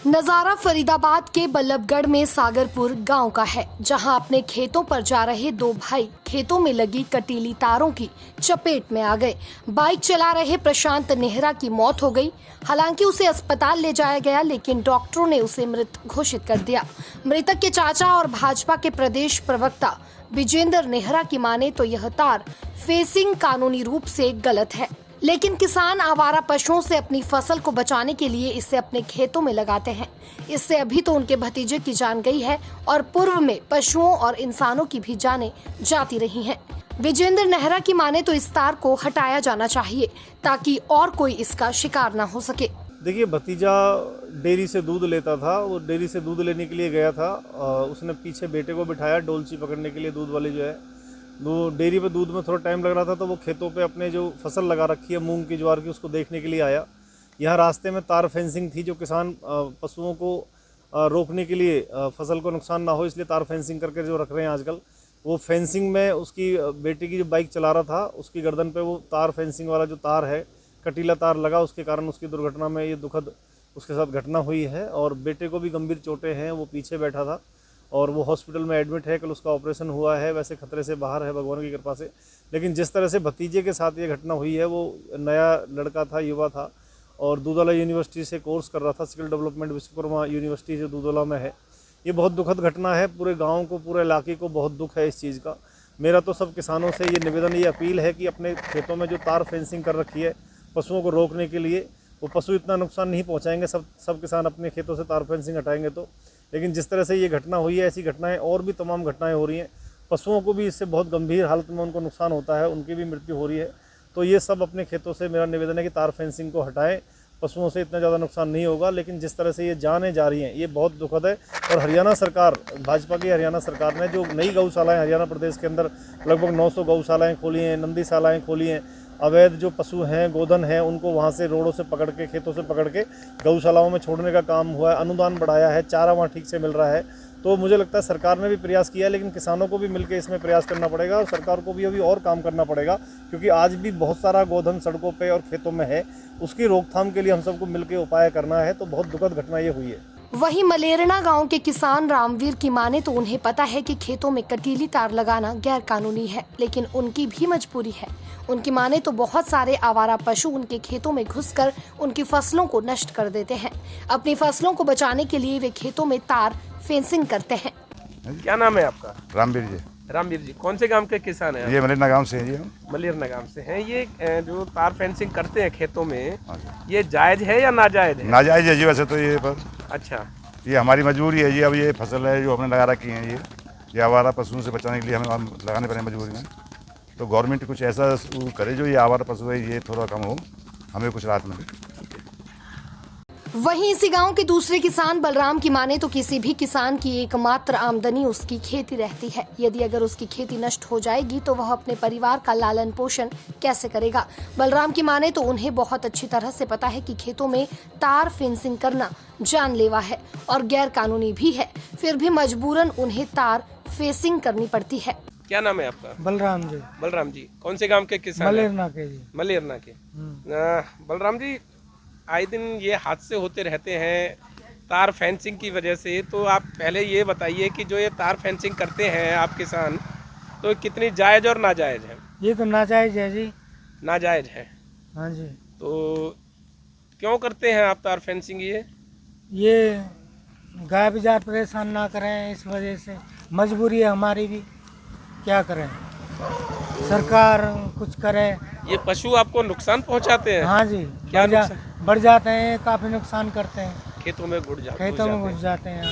नजारा फरीदाबाद के बल्लभगढ़ में सागरपुर गांव का है, जहां अपने खेतों पर जा रहे दो भाई खेतों में लगी कटीली तारों की चपेट में आ गए। बाइक चला रहे प्रशांत नेहरा की मौत हो गई। हालांकि उसे अस्पताल ले जाया गया, लेकिन डॉक्टरों ने उसे मृत घोषित कर दिया। मृतक के चाचा और भाजपा के प्रदेश प्रवक्ता विजेंद्र नेहरा की माने तो यह तार फेंसिंग कानूनी रूप से गलत है, लेकिन किसान आवारा पशुओं से अपनी फसल को बचाने के लिए इसे अपने खेतों में लगाते हैं। इससे अभी तो उनके भतीजे की जान गई है और पूर्व में पशुओं और इंसानों की भी जानें जाती रही हैं। विजेंद्र नेहरा की माने तो इस तार को हटाया जाना चाहिए ताकि और कोई इसका शिकार न हो सके। देखिए, भतीजा डेयरी से दूध लेता था। वो डेयरी से दूध लेने के लिए गया था। उसने पीछे बेटे को बिठाया डोलची पकड़ने के लिए। दूध वाली जो है, डेयरी पे दूध में थोड़ा टाइम लग रहा था, तो वो खेतों पे अपने जो फसल लगा रखी है मूंग की, ज्वार की, उसको देखने के लिए आया। यहाँ रास्ते में तार फेंसिंग थी, जो किसान पशुओं को रोकने के लिए, फसल को नुकसान ना हो इसलिए तार फेंसिंग करके जो रख रहे हैं आजकल। वो फेंसिंग में उसकी बेटे की जो बाइक चला रहा था, उसकी गर्दन पे वो तार फेंसिंग वाला जो तार है, कटीला तार लगा। उसके कारण उसकी दुर्घटना में ये दुखद उसके साथ घटना हुई है और बेटे को भी गंभीर चोटें हैं। वो पीछे बैठा था और वो हॉस्पिटल में एडमिट है। कल उसका ऑपरेशन हुआ है। वैसे खतरे से बाहर है भगवान की कृपा से। लेकिन जिस तरह से भतीजे के साथ ये घटना हुई है, वो नया लड़का था, युवा था और दूधवाला यूनिवर्सिटी से कोर्स कर रहा था, स्किल डेवलपमेंट विश्वकर्मा यूनिवर्सिटी जो दूधवाला में है। ये बहुत दुखद घटना है। पूरे गाँव को, पूरे इलाके को बहुत दुख है इस चीज़ का। मेरा तो सब किसानों से ये निवेदन, ये अपील है कि अपने खेतों में जो तार फेंसिंग कर रखी है पशुओं को रोकने के लिए, वो पशु इतना नुकसान नहीं पहुंचाएंगे। सब किसान अपने खेतों से तार फेंसिंग हटाएंगे तो। लेकिन जिस तरह से ये घटना हुई है, ऐसी घटनाएं और भी तमाम घटनाएं हो रही हैं। पशुओं को भी इससे बहुत गंभीर हालत में उनको नुकसान होता है, उनकी भी मृत्यु हो रही है। तो ये सब अपने खेतों से, मेरा निवेदन है कि तार फेंसिंग को हटाएं। पशुओं से इतना ज़्यादा नुकसान नहीं होगा। लेकिन जिस तरह से ये जानें जा रही हैं, ये बहुत दुखद है। और हरियाणा सरकार, भाजपा की हरियाणा सरकार ने जो नई गौशालाएँ हरियाणा प्रदेश के अंदर लगभग 900 गौशालाएँ खोली हैं, नंदीशालाएँ खोली हैं। अवैध जो पशु हैं, गोधन हैं, उनको वहाँ से रोडों से पकड़ के, खेतों से पकड़ के गौशालाओं में छोड़ने का काम हुआ है। अनुदान बढ़ाया है, चारा वहाँ ठीक से मिल रहा है। तो मुझे लगता है सरकार ने भी प्रयास किया, लेकिन किसानों को भी मिलकर इसमें प्रयास करना पड़ेगा और सरकार को भी अभी और काम करना पड़ेगा, क्योंकि आज भी बहुत सारा गोधन सड़कों पे और खेतों में है। उसकी रोकथाम के लिए हम सबको मिलकर उपाय करना है। तो बहुत दुखद घटना ये हुई है। वहीं मलेरना गांव के किसान रामवीर की माने तो उन्हें पता है कि खेतों में कटीली तार लगाना गैर कानूनी है, लेकिन उनकी भी मजबूरी है। उनकी माने तो बहुत सारे आवारा पशु उनके खेतों में घुसकर उनकी फसलों को नष्ट कर देते हैं। अपनी फसलों को बचाने के लिए वे खेतों में तार फेंसिंग करते हैं। क्या नाम है आपका? रामवीर जी। रामवीर जी, कौन से गांव के किसान हैं? ये मलेरना गांव से है जी। मलेरना गांव से हैं। ये जो तार फेंसिंग करते हैं खेतों में, ये जायज है या नाजायज है? नाजायज है जी वैसे तो ये, पर अच्छा, ये हमारी मजबूरी है जी। अब ये फसल है जो हमने लगा रखी है, ये आवारा पशुओं से बचाने के लिए हमें लगाने पड़े मजबूरी में। तो गवर्नमेंट कुछ ऐसा करे जो ये आवारा पशु है ये थोड़ा कम हो, हमें कुछ राहत मिले। वहीं इसी गांव के दूसरे किसान बलराम की माने तो किसी भी किसान की एकमात्र आमदनी उसकी खेती रहती है। यदि अगर उसकी खेती नष्ट हो जाएगी तो वह अपने परिवार का लालन पोषण कैसे करेगा। बलराम की माने तो उन्हें बहुत अच्छी तरह से पता है कि खेतों में तार फेंसिंग करना जानलेवा है और गैर कानूनी भी है, फिर भी मजबूरन उन्हें तार फेंसिंग करनी पड़ती है। क्या नाम है आपका? बलराम जी। बलराम जी, कौन से गांव के किसान? मलेरना के जी। मलेरना के। बलराम जी, आए दिन ये हादसे होते रहते हैं तार फेंसिंग की वजह से। तो आप पहले ये बताइए कि जो ये तार फेंसिंग करते हैं आप किसान, तो कितनी जायज़ और नाजायज़ है? ये तो नाजायज है जी। नाजायज़ है। हाँ जी। तो क्यों करते हैं आप तार फेंसिंग? ये गाय बाजार परेशान ना करें, इस वजह से मजबूरी है हमारी भी, क्या करें, सरकार कुछ करे। ये पशु आपको नुकसान पहुंचाते हैं? हाँ जी, क्या बढ़ जाते हैं, काफ़ी नुकसान करते हैं, खेतों में घुस खेतों में घुस जाते हैं।